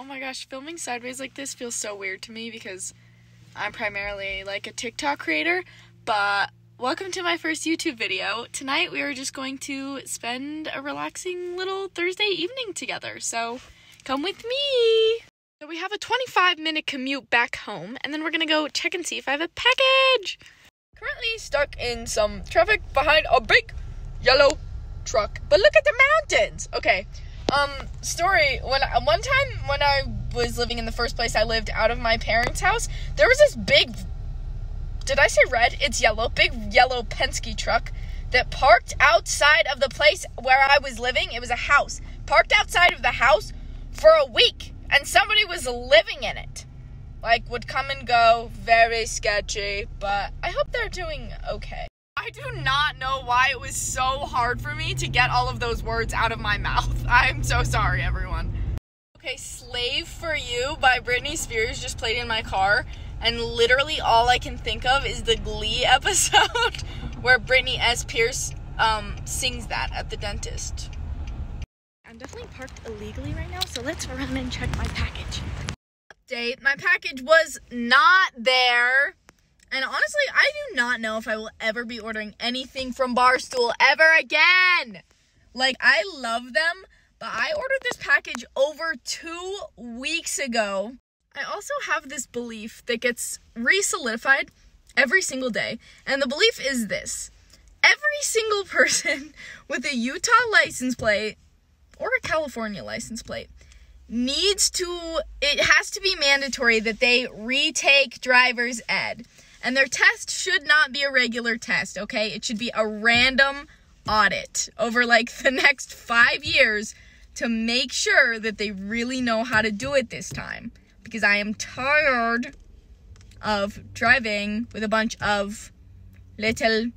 my gosh, filming sideways like this feels so weird to me because I'm primarily like a TikTok creator, but welcome to my first YouTube video. Tonight we are just going to spend a relaxing little Thursday evening together, so come with me. So we have a 25-minute commute back home, and then we're gonna go check and see if I have a package. Currently stuck in some traffic behind a big yellow truck, but look at the mountains. Okay, story, one time when I was living in the first place I lived out of my parents' house, there was this big, did I say red? It's yellow, big yellow Penske truck that parked outside of the place where I was living. It was a house, parked outside of the house for a week, and somebody was living in it. Like, would come and go, very sketchy, but I hope they're doing okay. I do not know why it was so hard for me to get all of those words out of my mouth. I'm so sorry, everyone. Okay, Slave for You by Britney Spears just played in my car, and literally all I can think of is the Glee episode where Britney S. Pierce sings that at the dentist. I'm definitely parked illegally right now, so let's run and check my package. Update, my package was not there. And honestly, I do not know if I will ever be ordering anything from Barstool ever again. Like, I love them, but I ordered this package over 2 weeks ago. I also have this belief that gets re-solidified every single day. And the belief is this: every single person with a Utah license plate or a California license plate it has to be mandatory that they retake driver's ed. And their test should not be a regular test, okay? It should be a random audit over like the next 5 years to make sure that they really know how to do it this time. Because I am tired of driving with a bunch of little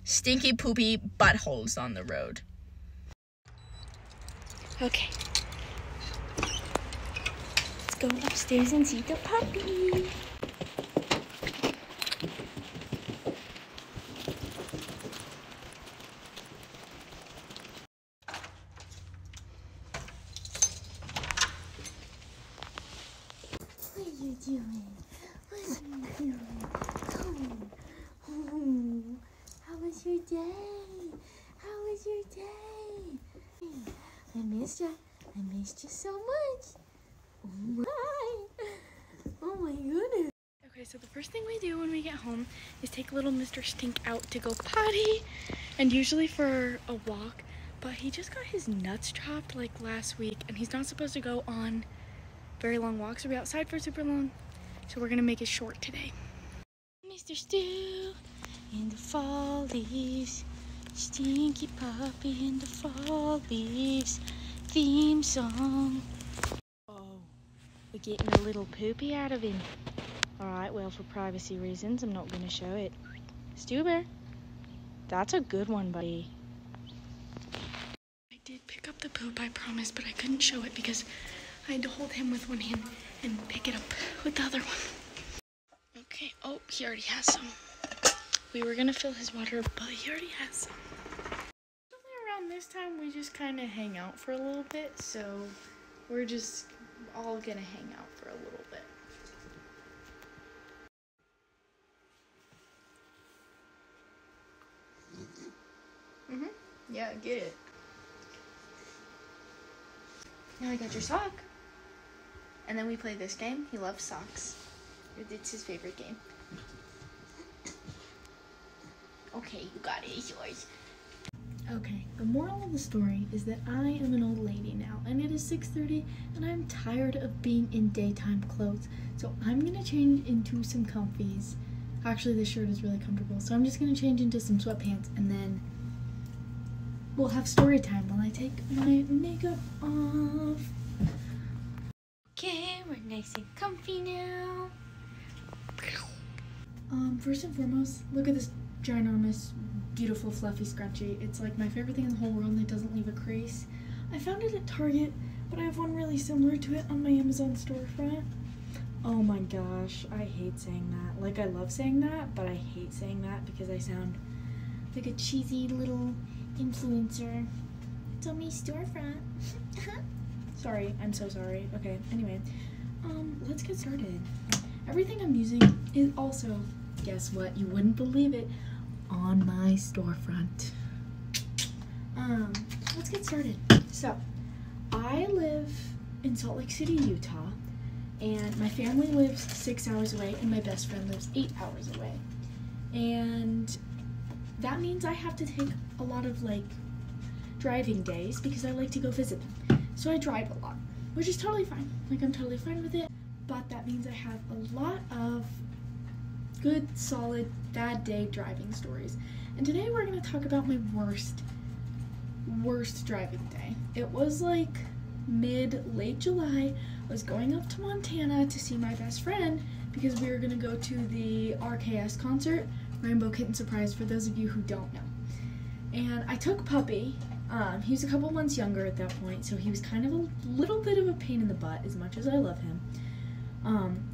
stinky poopy buttholes on the road. Okay. Let's go upstairs and see the puppy. How was your day? How was your day? I missed you. I missed you so much. Oh my goodness. Okay, so the first thing we do when we get home is take little Mr. Stink out to go potty, and usually for a walk, but he just got his nuts chopped like last week, and he's not supposed to go on very long walks or be outside for super long, so we're gonna make it short today. Mr. Stew in the fall leaves, stinky puppy in the fall leaves, theme song. Oh, we're getting a little poopy out of him. Alright, well, for privacy reasons, I'm not gonna show it. Stew Bear, that's a good one, buddy. I did pick up the poop, I promise, but I couldn't show it because I had to hold him with one hand and pick it up with the other one. Okay, oh, he already has some. We were gonna fill his water, but he already has some. Around this time, we just kind of hang out for a little bit, so we're just all gonna hang out for a little bit. Yeah, get it. Now I got your sock. And then we play this game. He loves socks. It's his favorite game. Okay, you got it. It's yours. Okay, the moral of the story is that I am an old lady now, and it is 6:30, and I'm tired of being in daytime clothes, so I'm gonna change into some comfies. Actually, this shirt is really comfortable, so I'm just gonna change into some sweatpants, and then we'll have story time while I take my makeup off. Okay, we're nice and comfy now. First and foremost, look at this ginormous, beautiful, fluffy scrunchie. It's like my favorite thing in the whole world, and it doesn't leave a crease. I found it at Target, but I have one really similar to it on my Amazon storefront. Oh my gosh, I hate saying that. Like, I love saying that, but I hate saying that because I sound like a cheesy little influencer. It's on my storefront. Sorry, I'm so sorry. Okay, anyway, let's get started. Everything I'm using is also, guess what, you wouldn't believe it, on my storefront. Let's get started. So, I live in Salt Lake City, Utah, and my family lives 6 hours away, and my best friend lives 8 hours away. And that means I have to take a lot of, like, driving days because I like to go visit them. So I drive a lot, which is totally fine. Like, I'm totally fine with it, but that means I have a lot of good, solid, bad day driving stories. And today we're going to talk about my worst driving day. It was like late July. I was going up to Montana to see my best friend because we were going to go to the RKS concert, Rainbow Kitten Surprise, for those of you who don't know. And I took Puppy. He was a couple months younger at that point, so he was kind of a little bit of a pain in the butt, as much as I love him.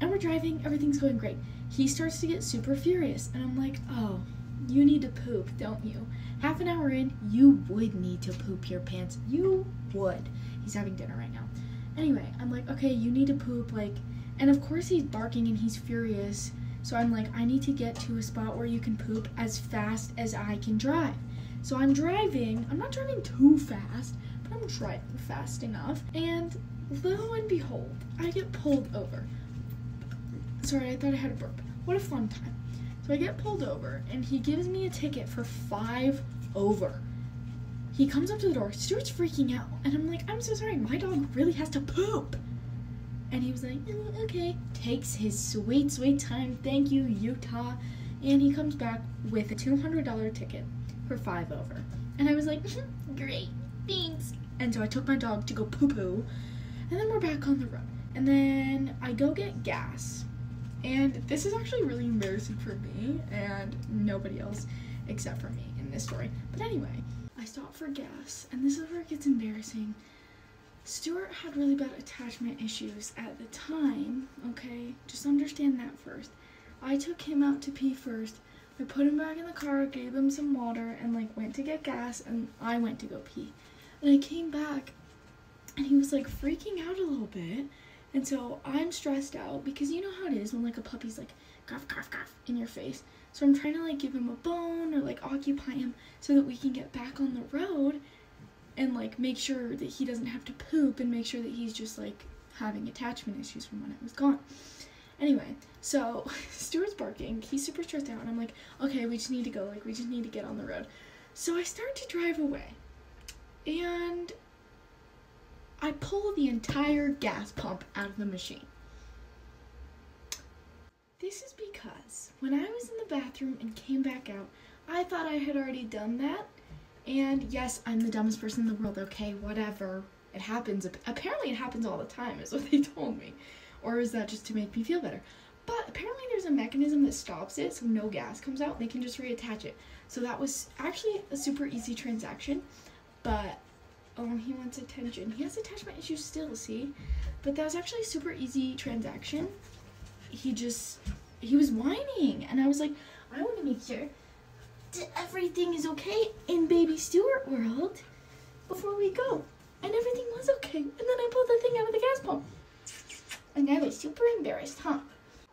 And we're driving, everything's going great. He starts to get super furious, and I'm like, oh, you need to poop, don't you? Half an hour in, you would need to poop your pants. You would. He's having dinner right now. Anyway, I'm like, okay, you need to poop, like, and of course he's barking and he's furious, so I'm like, I need to get to a spot where you can poop as fast as I can drive. So I'm driving, I'm not driving too fast, but I'm driving fast enough, and lo and behold, I get pulled over. Sorry, I thought I had a burp. What a fun time. So I get pulled over, and he gives me a ticket for 5 over. He comes up to the door, Stuart's freaking out, and I'm like, I'm so sorry, my dog really has to poop. And he was like, oh, okay. Takes his sweet, sweet time, thank you, Utah. And he comes back with a $200 ticket for 5 over. And I was like, great, thanks. And so I took my dog to go poo-poo, and then we're back on the road. And then I go get gas. And this is actually really embarrassing for me and nobody else except for me in this story. But anyway, I stop for gas, and this is where it gets embarrassing. Stuart had really bad attachment issues at the time, okay? Just understand that first. I took him out to pee first. I put him back in the car, gave him some water, and, like, went to get gas, and I went to go pee. And I came back, and he was, like, freaking out a little bit. And so I'm stressed out because you know how it is when, like, a puppy's like cough, cough, cough in your face. So I'm trying to, like, give him a bone or, like, occupy him so that we can get back on the road and, like, make sure that he doesn't have to poop and make sure that he's just, like, having attachment issues from when I was gone. Anyway, so Stuart's barking. He's super stressed out, and I'm like, okay, we just need to go. Like, we just need to get on the road. So I start to drive away, and I pull the entire gas pump out of the machine. This is because when I was in the bathroom and came back out, I thought I had already done that. And yes, I'm the dumbest person in the world, okay, whatever. It happens. Apparently it happens all the time, is what they told me. Or is that just to make me feel better? But apparently there's a mechanism that stops it so no gas comes out. They can just reattach it. So that was actually a super easy transaction. But he wants attention. He has attachment issues still, see? But that was actually a super easy transaction. He was whining, and I was like, I want to make sure that everything is okay in baby Stuart world before we go. And everything was okay. And then I pulled the thing out of the gas pump. And now they're super embarrassed, huh?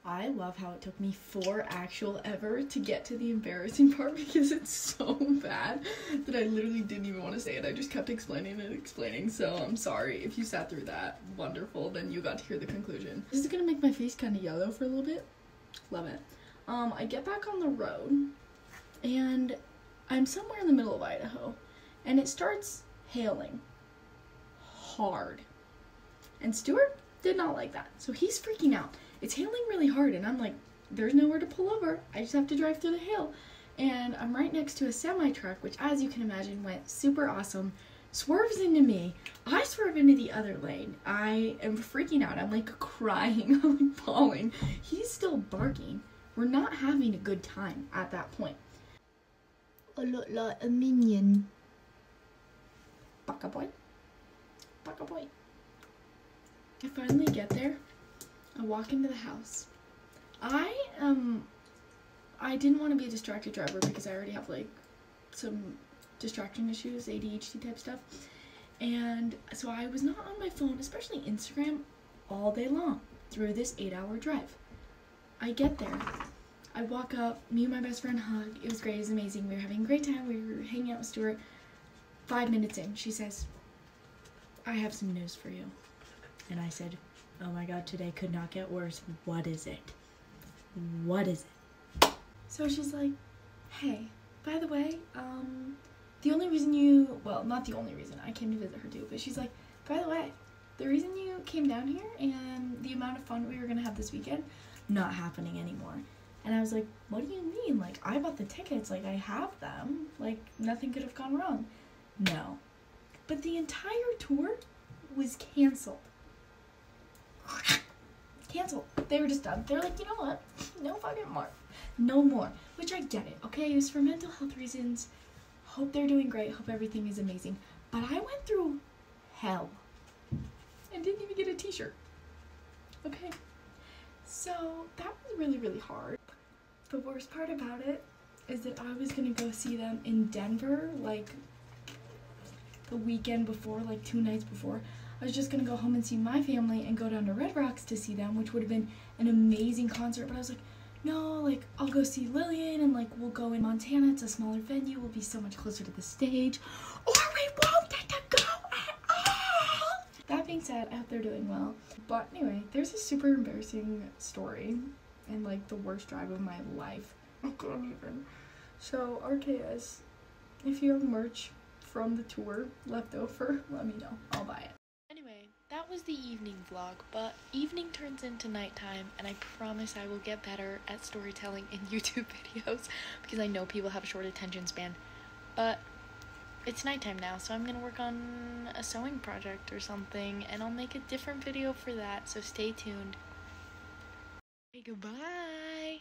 I love how it took me 4 actual ever to get to the embarrassing part because it's so bad that I literally didn't even want to say it. I just kept explaining and explaining, so I'm sorry. If you sat through that, wonderful, then you got to hear the conclusion. This is gonna make my face kind of yellow for a little bit. Love it. I get back on the road, and I'm somewhere in the middle of Idaho, and it starts hailing hard. And Stuart did not like that, so he's freaking out. It's hailing really hard, and I'm like, there's nowhere to pull over. I just have to drive through the hail. And I'm right next to a semi-truck, which, as you can imagine, went super awesome. Swerves into me. I swerve into the other lane. I am freaking out. I'm, like, crying. I'm, like, bawling. He's still barking. We're not having a good time at that point. A lot like a minion. Baka boy. Baka boy. I finally get there. I walk into the house. I didn't want to be a distracted driver because I already have, like, some distraction issues, ADHD type stuff. And so I was not on my phone, especially Instagram, all day long through this 8-hour drive. I get there. I walk up, me and my best friend hug. It was great, it was amazing. We were having a great time. We were hanging out with Stuart. 5 minutes in, she says, I have some news for you. And I said, oh my God, today could not get worse. What is it? What is it? So she's like, hey, by the way, the only reason you, well, not the only reason, I came to visit her too, but she's like, by the way, the reason you came down here and the amount of fun we were gonna have this weekend, not happening anymore. And I was like, what do you mean? Like, I bought the tickets, like, I have them, like, nothing could have gone wrong. No. But the entire tour was canceled. Canceled. They were just done. They were like, you know what? No fucking more. No more. Which I get it, okay? It was for mental health reasons. Hope they're doing great. Hope everything is amazing. But I went through hell and didn't even get a t-shirt. Okay? So that was really, really hard. The worst part about it is that I was gonna go see them in Denver, like, the weekend before, like 2 nights before. I was just gonna go home and see my family and go down to Red Rocks to see them, which would have been an amazing concert, but I was like, no, like, I'll go see Lillian, and, like, we'll go in Montana. It's a smaller venue. We'll be so much closer to the stage. Or we won't get to go at all! That being said, I hope they're doing well. But anyway, there's a super embarrassing story and, like, the worst drive of my life. I can't even. So, RKS, if you have merch from the tour left over, let me know. I'll buy it. Anyway, that was the evening vlog, but evening turns into nighttime, and I promise I will get better at storytelling in YouTube videos, because I know people have a short attention span. But it's nighttime now, so I'm gonna work on a sewing project or something, and I'll make a different video for that, so stay tuned. Okay, goodbye!